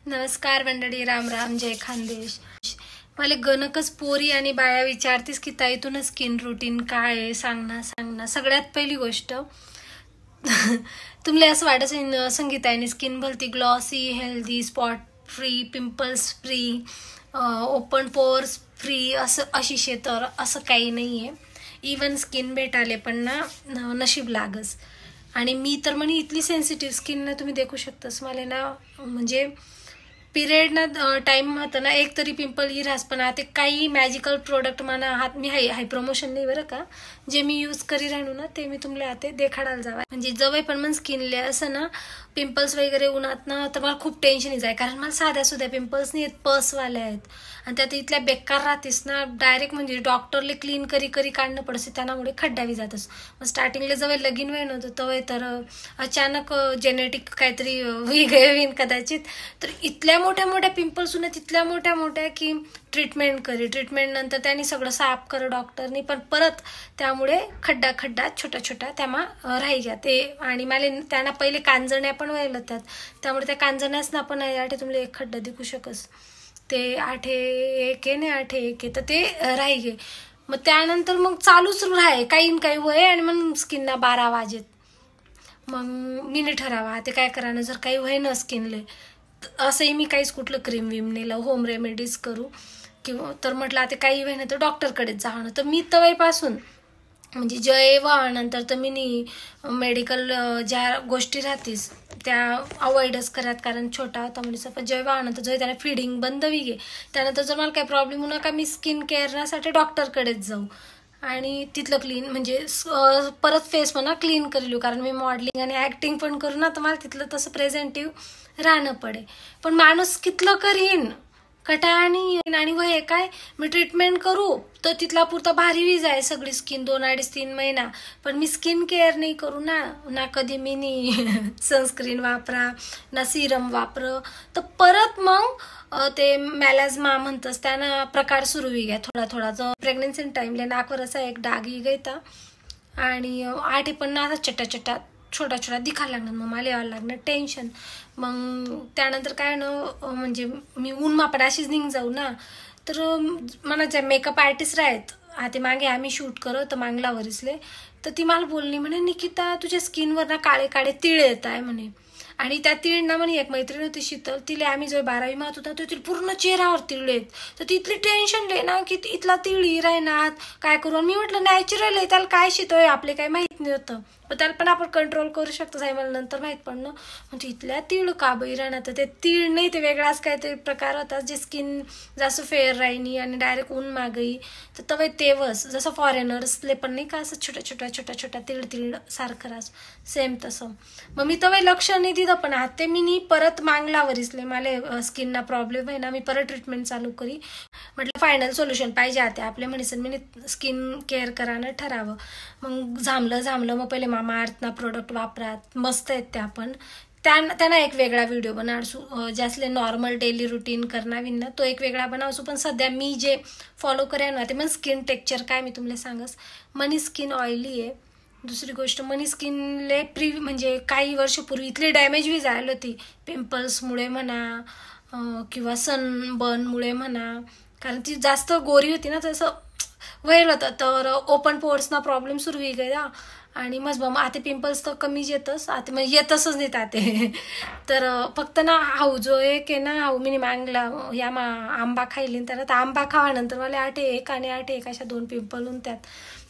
नमस्कार मंडळी, राम राम, जय खानदेश. मला गणकच पोरी आणि बाया विचारतीस की ताई तुला स्किन रुटीन काय आहे, सांग ना. सगळ्यात पहिली गोष्ट तुम्हाला असं वाटत संगीताईने स्किन भलती glossy, healthy, spot free, pimples free, open pores free असं अशी तर असं काही नाहीये. इवन स्किन भेटाले पण ना नशीब लागस. आणि मी तर म्हणे इतली सेन्सिटिव्ह स्किन ना, तुम्ही देखू शकतास. मला ना म्हणजे पिरियड ना टाइम होता ना एक तरी पिंपल इरास, पण आता काही मॅजिकल प्रोडक्ट मला हात मी हाय प्रमोशन नाही बरं का, जे मी यूज करी राहणू ना ते मी तुम्हाला आता देखाडायला जावा. म्हणजे जवळ पण मन स्किनले असं ना पिंपल्स वगैरे उन्हात ना तर मला खूप टेन्शन जाय, कारण मला साध्या सुद्धा पिंपल्स नाही आहेत, पर्सवाले आहेत. आणि त्यात इथल्या बेकार राहतेस ना डायरेक्ट म्हणजे डॉक्टरले क्लीन करी काढणं पडसे, त्यामुळे खड्डावी जातस. मग स्टार्टिंगला जवळ लगीन वेळ नव्हतं तवय तर अचानक जेनेटिक काहीतरी वेगळं कदाचित, तर इथल्या मोठ्या पिंपल्स ना तिथल्या मोठ्या की ट्रीटमेंट नंतर त्यांनी सगळं साफ कर डॉक्टरनी, पण परत त्यामुळे खड्डा छोटा त्यामा राहिल्या ते. आणि मला त्यांना पहिले कांजण्या पण व्हायला त्यामुळे त्या कांजण्यास ना आपण आठे तुम्हाला एक खड्डा दिखू शकस, ते 8-1 आहे ना 8-1 तर ते राहिले. मग त्यानंतर मग चालूच राहाय काही वय, आणि मग स्किनना 12 वाजेत. मग मी नाही ठरावा ते काय करा ना, जर काही वय न स्किनले असंही मी काहीच कुठलं क्रीम विम नेलं, होम रेमेडीज करू किंवा तर म्हटलं आता काही वय ना तर डॉक्टरकडेच जाणं. तर मी तवयपासून म्हणजे जेव्हा नंतर तर मी मेडिकल ज्या गोष्टी राहतीस त्या अवॉइडच करत, कारण छोटा होता म्हणजे. पण जेव्हा नंतर जेव्हा त्याला फिडिंग बंद होई गे त्यानंतर जर मला काही प्रॉब्लेम होऊ नका, मी स्किन केअरसाठी डॉक्टरकडेच जाऊ आणि तिथलं क्लीन म्हणजे परत फेस म्हणा क्लीन करू, कारण मी मॉडेलिंग आणि ऍक्टिंग पण करू ना, तर मला तिथलं तसं प्रेझेंटिव्ह राहणं पडे. पण माणूस कितलं करीन कटाळानी आणि वय काय मी ट्रीटमेंट करू तर तिथला पुरता भारी वीज आहे सगळी स्किन 2-3 महिना, पण मी स्किन केअर नाही करू ना कधी मी सनस्क्रीन वापरा ना सिरम वापर, तर परत मग ते मॅलाझ्मा म्हणतस त्यानं प्रकार सुरू घ्या थोडा जो प्रेग्नन्सी टाइमला नाकवर असा एक डाग गेता आणि आठे पण ना असा चट्टा छोटा दिखायला लागणार. मग मला यायला लागणार टेन्शन. मग त्यानंतर काय ना म्हणजे मी ऊन पण अशीच निघ जाऊ ना, तर मला ज्या मेकअप आर्टिस्ट आहेत आता मागे आम्ही शूट करत तर मांगलावरीसले, तर ती मला बोलली म्हणे निकिता तुझ्या स्किनवर ना काळे तिळ येत आहे म्हणे. आणि त्या तीळ ना म्हणे एक मैत्रीण होती शीतल, तिला आम्ही जो 12वी मात होता तर तिला पूर्ण चेहऱ्यावर तिळ येत, तर ती इथली टेन्शन ले ना की इथला तिळ राहणार काय करू. मी म्हटलं नॅचरल आहे त्याला काय शितोय आपले काही माहित नाही होतं, पण त्याला पण आपण कंट्रोल करू शकतो साहेब, मला नंतर माहित पडणं. म्हणजे इथल्या तीळ का बही राहणार, तर ते तीळ नाही ते वेगळाच काहीतरी प्रकार होता जे स्किन जास्त फेअर राहिनी आणि डायरेक्ट ऊन मागई, तर तवय तेवस जसं फॉरेनर्सले पण नाही का असं छोट्या तीळ सारखं रास सेम तसं. मग मी तवय लक्ष नाही दिलं, पण आता मी परत मागलावरीसले मला स्किनना प्रॉब्लेम आहे ना, मी परत ट्रीटमेंट चालू करी. म्हटलं फायनल सोल्युशन पाहिजे आता आपल्या म्हणीसन मी स्किन केअर करायला ठरावं. मग झामलं मग पहिले मामा अर्थ ना प्रोडक्ट वापरात मस्त आहेत त्या, पण त्यांना एक वेगळा व्हिडिओ बनावसू ज्यासले नॉर्मल डेली रुटीन करणावीन ना तो एक वेगळा बनावसू. पण सध्या मी जे फॉलो करेन ना ते मग स्किन टेक्चर काय मी तुम्हाला सांगस. मनी स्किन ऑइली आहे. दुसरी गोष्ट मनी स्किनले म्हणजे काही वर्षपूर्वी इथली डॅमेज बी जायला होती पिंपल्समुळे म्हणा किंवा सनबर्नमुळे म्हणा, कारण ती जास्त गोरी होती ना तसं व्हायला होतं, तर ओपन पोर्सना प्रॉब्लेम सुरू होई गया. आणि मग आता पिंपल्स तर कमी येतच आता म्हणजे येतच नाही ताते. तर फक्त ना हाऊ जो एक आहे ना हाऊ मी मागला या आंबा खायली त्याला, तर आंबा खावानंतर मला 8-1 आणि 8-1 अशा 2 पिंपल होऊन त्यात,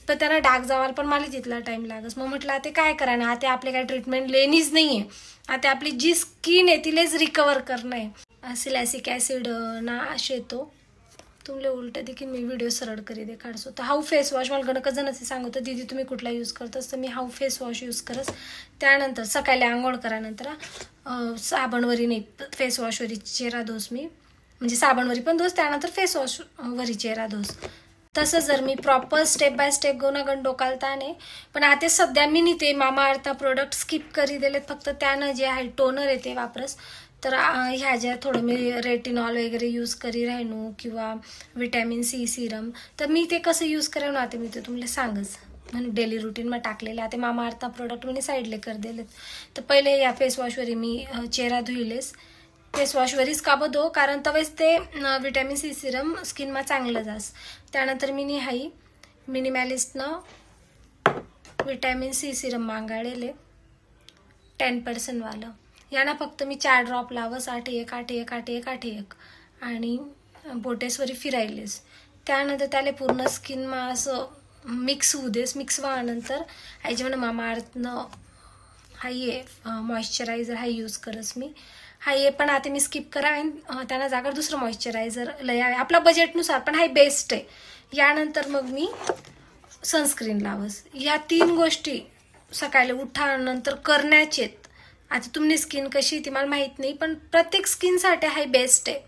तर त्याला डाग जावायला पण मला तिथला टाइम लागस. मग म्हटलं आता काय करा ना, आता आपले काय ट्रीटमेंट लेणीच नाहीये, आता आपली जी स्किन आहे तिलेच रिकवर करणं आहे. सिलॅसिक ऍसिड ना असे येतो तुमले उलट देखील मी व्हिडिओ सरळ करी दे काढसो. तर हाऊ फेस वॉश मला गणक जणच सांगतो दीदी तुम्ही कुठला यूज करतस, तर मी हाऊ फेस वॉश यूज करस. त्यानंतर सकाळी आंघोळ करानंतर साबणवरी नाही फेस वॉशवरी चेहरा धोस मी, म्हणजे साबणवरी पण धोस त्यानंतर फेस वॉश वरी चेहरा धोस. तसं जर मी प्रॉपर स्टेप बाय स्टेप गण डोकालता नाही, पण आता सध्या मी नाही ते मामा अर्थ प्रोडक्ट स्किप करी दिलेत, फक्त त्यानं जे आहे टोनर आहे ते वापरस. तर ह्या ज्या थोडं मी रेटिनॉल वगैरे यूज करी राहणू किंवा विटॅमिन सी सिरम, तर मी ते कसं यूज करेन आता मी ते तुम्हाला सांगच. म्हणजे डेली रुटीनमा टाकलेले आता मामा अर्थ प्रोडक्ट मी साईडले कर दिलेत. तर पहिले या फेस वॉशवरी मी चेहरा धुईलेस, फेस वॉश वरीच का बदो कारण तवेच ते विटॅमिन सी सिरम स्किनमा चांगलं जास. त्यानंतर मी हाई मिनिमॅलिस्टनं विटॅमिन सी सिरम मागाडेले 10% वालं. याना फक्त मी 4 ड्रॉप लावस 8-1 8-1 8-1 8-1 आणि बोटेसवरी फिरायलेस. त्यानंतर त्याला पूर्ण स्किनमा असं मिक्स होऊ देस. मिक्स व्हानंतर ह्याच्या म्हणून मामाअर्थनं हाई आहे मॉइश्चरायझर हाई यूज करस मी. हाई आहे पण आता मी स्किप करा आणि त्यांना जागर दुसरं मॉइश्चरायझर लय आहे आपल्या बजेटनुसार पण हाई बेस्ट आहे. यानंतर मग मी सनस्क्रीन लावस. या 3 गोष्टी सकाळी उठानंतर करण्याचे. आता तुमची स्किन कशी ती मला माहित नाही पण प्रत्येक स्किनसाठी हाई बेस्ट आहे.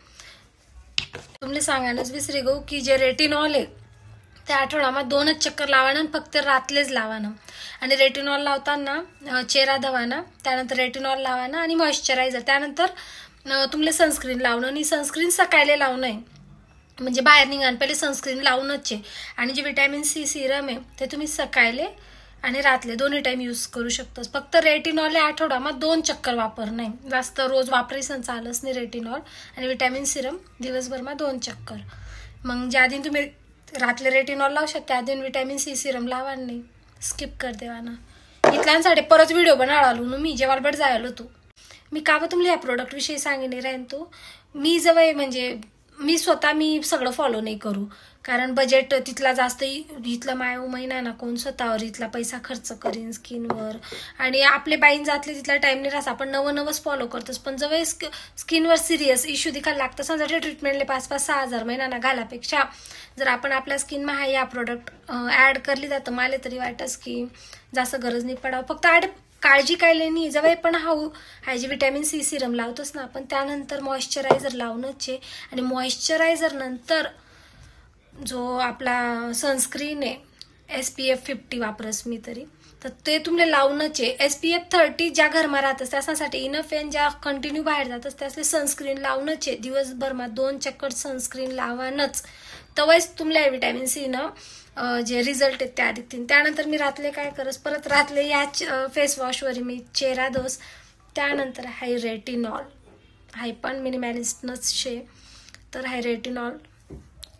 तुमने सांगायलाच विसरे गो की जे रेटिनॉल आहे त्या आठवड्यामध्ये 2च चक्कर लावानं फक्त रातलेच लावानं. आणि रेटिनॉल लावताना चेहरा धवाना, त्यानंतर रेटिनॉल लावाना आणि मॉइश्चरायझर, त्यानंतर तुमले सनस्क्रीन लावणं. आणि सनस्क्रीन सकाळी लावणं आहे म्हणजे बाहेर निघान पहिले सनस्क्रीन लावूनच आहे. आणि जे विटॅमिन सी सिरम आहे ते तुम्ही सकाळी आणि रातले दोन्ही टाइम यूज करू शकतो. फक्त रेटिनॉल आठवड्यामध्ये 2 चक्कर वापर नाही, जास्त रोज वापरायचं चालच नाही रेटिनॉल. आणि विटॅमिन सिरम दिवसभरमा 2 चक्कर. मग ज्या दिन तुम्ही रातले रेटिनॉल लावू शकता त्या दिन विटॅमिन सी सिरम लावा नाही, स्किप कर देवाना. इथल्यांसाठी परत व्हिडिओ बनवालो मी जेव्हा बट जायलो तू मी का बा तुम्हाला या प्रोडक्ट विषयी सांगितले राहीन. तो मी जवळ म्हणजे मी स्वतः मी सगळं फॉलो नाही करू कारण बजेट तिथला जास्त इथला महिना ना कोण स्वतःवर इथला पैसा खर्च करीन स्किनवर. आणि आपले बाईन जातले तिथला टाइम नाही राहत. आपण नवंच फॉलो करतोस पण जवळ स्किनवर सिरियस इश्यू दिखायला लागतं समजा ट्रीटमेंटले 5-6 हजार महिना घालापेक्षा जर आपण आपल्या स्किनमा हा या प्रोडक्ट ॲड करली जातं मला तरी वाटस की जास्त गरज नाही पडावं. फक्त काळजी काय नाही जवळ पण हाय जे विटॅमिन सी सिरम लावतोच ना आपण त्यानंतर मॉइश्चरायझर लावणंच आहे. आणि मॉइश्चरायझर नंतर जो आपला सनस्क्रीन आहे SPF 50 वापरस मी तरी तर ते तुम्हाला लावणंच आहे. SPF 30 ज्या घरमा राहतस त्यासाठी इनफ आहे. ज्या कंटिन्यू बाहेर जातस त्यासले सनस्क्रीन लावणंच आहे. दिवसभरमा 2 चक्कर सनस्क्रीन लावानच तवच तुम्हाला विटॅमिन सी न जे रिझल्ट आहेत त्या दिसतील. त्यानंतर मी रातले काय करस परत रातले या फेस वॉशवर मी चेहरा धोस. त्यानंतर हाय रेटिनॉल हाय पण मिनिमॅलिस्टनच शे तर हाय रेटिनॉल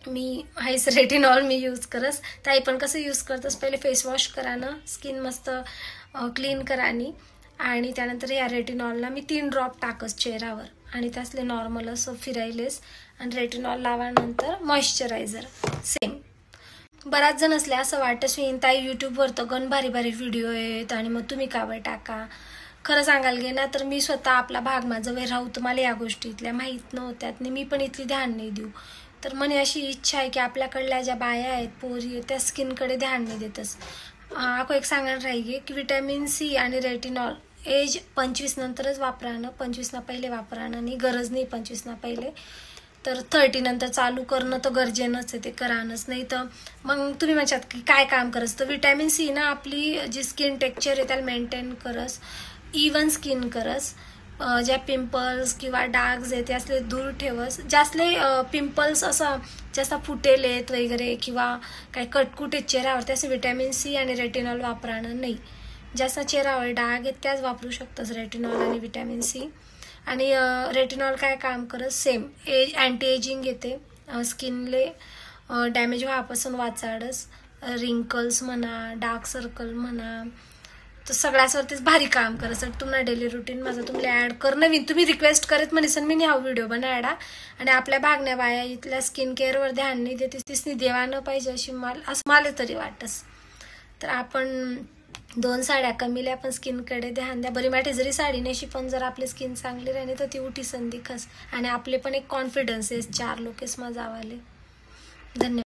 मी यूज करस. ताई पण कसं यूज करतस पहिले फेस वॉश करानं स्किन मस्त क्लीन करानी आणि त्यानंतर या रेटिनॉलला मी 3 ड्रॉप टाकस चेहऱ्यावर आणि त्यासले नॉर्मल असं फिरायलेस आणि रेटिनॉल लावानंतर मॉइश्चरायझर सेम. बराच जण असले असं वाटत ताई यूट्यूबवर तर गण भारी व्हिडिओ आहेत आणि मग तुम्ही का बरं टाका. खरं सांगायला गे ना तर मी स्वतः आपला भाग माझं वे राहू तर मला या गोष्टी इथल्या माहीत नव्हत्यात मी पण इथली ध्यान नाही देऊ. तर મને अशी इच्छा आहे की आपल्याकडल्या ज्या बाया आहेत पोरी आहेत त्या स्किनकडे ध्यान नाही देतच. आपण एक सांगायला राहिली की विटॅमिन सी आणि रेटिनॉल एज 25 नंतरच वापरानं, 25 ना पहिले वापरानं नाही गरज नाही 25 ना पहिले. तर 30 नंतर चालू करणं तर गरजेनंच आहे ते करानच. नाही तर मग तुम्ही म्हणतात की काय काम करस तर विटॅमिन सी ना आपली जी स्किन टेक्स्चर आहे त्याला मेंटेन करस, इवन स्किन करस. ज्या पिंपल्स किंवा डार्क्स आहेत त्यासले दूर ठेवस. जास्तले पिंपल्स असं जास्त फुटेल आहेत वगैरे किंवा काही कटकुटे चेहऱ्यावर त्याचे विटॅमिन सी आणि रेटिनॉल वापरानं नाही. जास्त चेहऱ्यावर डाग आहेत त्याच वापरू शकतस रेटिनॉल आणि विटॅमिन सी. आणि रेटिनॉल काय काम करत सेम अँटी एजिंग येते स्किनले डॅमेज व्हापासून वाचाडस. रिंकल्स म्हणा डार्क सर्कल म्हणा तर सगळ्यावरतीच भारी काम करत. तुम्हाला डेली रुटीन माझं तुम्हाला ॲड कर नवीन तुम्ही रिक्वेस्ट करत म्हणेसन मी हा व्हिडिओ बनवायला. आणि आपल्या भागण्या बाया इथल्या स्किन केअरवर ध्यान नाही देते तिसनी देवानं पाहिजे असं मला तरी वाटस. तर आपण 2 साड्या कमील्या पण स्किनकडे ध्यान द्या. बरी माठी जरी साडी नेशी पण जर आपली स्किन चांगली राहिली तर ती उठी संधी खस आणि आपले पण एक कॉन्फिडन्स आहे 4 लोकेस माझा आवाले. धन्यवाद.